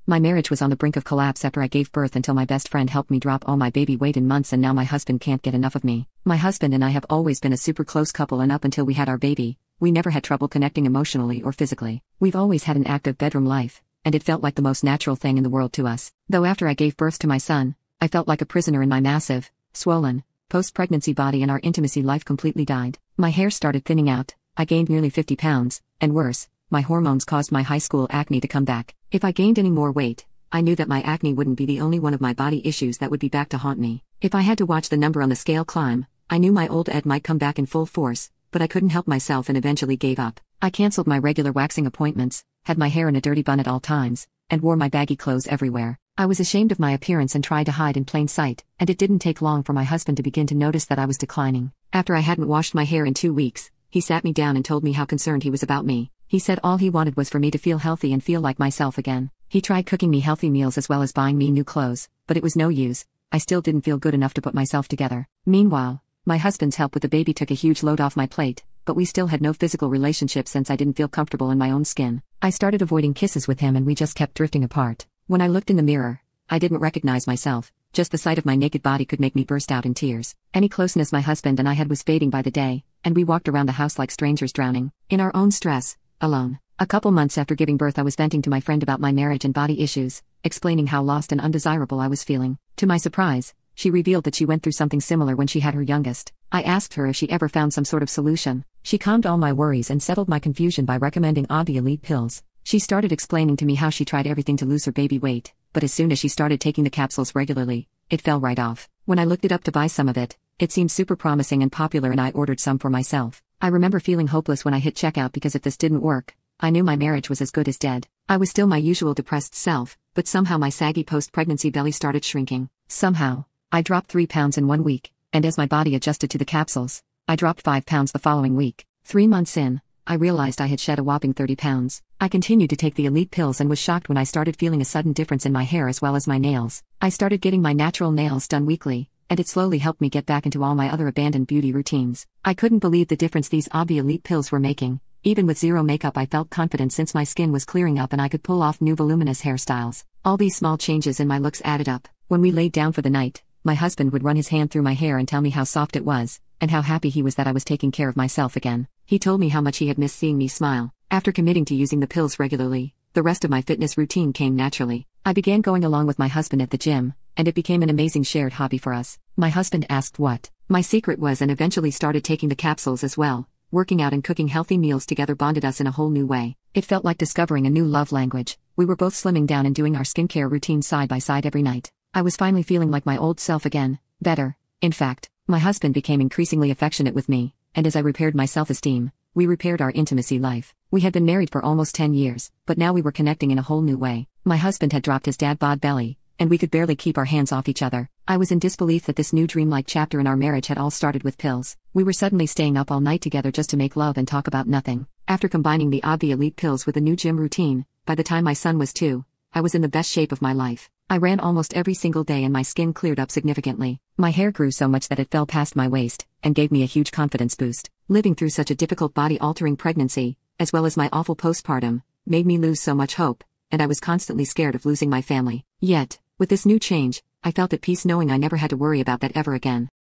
My marriage was on the brink of collapse after I gave birth until my best friend helped me drop all my baby weight in months, and now my husband can't get enough of me. My husband and I have always been a super close couple, and up until we had our baby, we never had trouble connecting emotionally or physically. We've always had an active bedroom life, and it felt like the most natural thing in the world to us. Though after I gave birth to my son, I felt like a prisoner in my massive, swollen, post-pregnancy body, and our intimacy life completely died. My hair started thinning out, I gained nearly 50 pounds, and worse, my hormones caused my high school acne to come back. If I gained any more weight, I knew that my acne wouldn't be the only one of my body issues that would be back to haunt me. If I had to watch the number on the scale climb, I knew my old Ed might come back in full force, but I couldn't help myself and eventually gave up. I canceled my regular waxing appointments, had my hair in a dirty bun at all times, and wore my baggy clothes everywhere. I was ashamed of my appearance and tried to hide in plain sight, and it didn't take long for my husband to begin to notice that I was declining. After I hadn't washed my hair in 2 weeks, he sat me down and told me how concerned he was about me. He said all he wanted was for me to feel healthy and feel like myself again. He tried cooking me healthy meals as well as buying me new clothes, but it was no use. I still didn't feel good enough to put myself together. Meanwhile, my husband's help with the baby took a huge load off my plate, but we still had no physical relationship since I didn't feel comfortable in my own skin. I started avoiding kisses with him and we just kept drifting apart. When I looked in the mirror, I didn't recognize myself. Just the sight of my naked body could make me burst out in tears. Any closeness my husband and I had was fading by the day, and we walked around the house like strangers, drowning in our own stress, alone. A couple months after giving birth, I was venting to my friend about my marriage and body issues, explaining how lost and undesirable I was feeling. To my surprise, she revealed that she went through something similar when she had her youngest. I asked her if she ever found some sort of solution. She calmed all my worries and settled my confusion by recommending Obvi Elite pills. She started explaining to me how she tried everything to lose her baby weight, but as soon as she started taking the capsules regularly, it fell right off. When I looked it up to buy some of it, it seemed super promising and popular, and I ordered some for myself. I remember feeling hopeless when I hit checkout because if this didn't work, I knew my marriage was as good as dead. I was still my usual depressed self, but somehow my saggy post-pregnancy belly started shrinking. Somehow, I dropped 3 pounds in 1 week, and as my body adjusted to the capsules, I dropped 5 pounds the following week. 3 months in, I realized I had shed a whopping 30 pounds. I continued to take the Elite pills and was shocked when I started feeling a sudden difference in my hair as well as my nails. I started getting my natural nails done weekly, and it slowly helped me get back into all my other abandoned beauty routines. I couldn't believe the difference these Obvi Elite pills were making. Even with zero makeup, I felt confident since my skin was clearing up and I could pull off new voluminous hairstyles. All these small changes in my looks added up. When we laid down for the night, my husband would run his hand through my hair and tell me how soft it was, and how happy he was that I was taking care of myself again. He told me how much he had missed seeing me smile. After committing to using the pills regularly, the rest of my fitness routine came naturally. I began going along with my husband at the gym, and it became an amazing shared hobby for us. My husband asked what my secret was and eventually started taking the capsules as well. Working out and cooking healthy meals together bonded us in a whole new way. It felt like discovering a new love language. We were both slimming down and doing our skincare routine side by side every night. I was finally feeling like my old self again, better. In fact, my husband became increasingly affectionate with me, and as I repaired my self-esteem, we repaired our intimacy life. We had been married for almost 10 years, but now we were connecting in a whole new way. My husband had dropped his dad bod belly, and we could barely keep our hands off each other. I was in disbelief that this new dreamlike chapter in our marriage had all started with pills. We were suddenly staying up all night together just to make love and talk about nothing. After combining the Obvi Elite pills with a new gym routine, by the time my son was 2, I was in the best shape of my life. I ran almost every single day and my skin cleared up significantly. My hair grew so much that it fell past my waist, and gave me a huge confidence boost. Living through such a difficult body-altering pregnancy, as well as my awful postpartum, made me lose so much hope, and I was constantly scared of losing my family. Yet, with this new change, I felt at peace knowing I never had to worry about that ever again.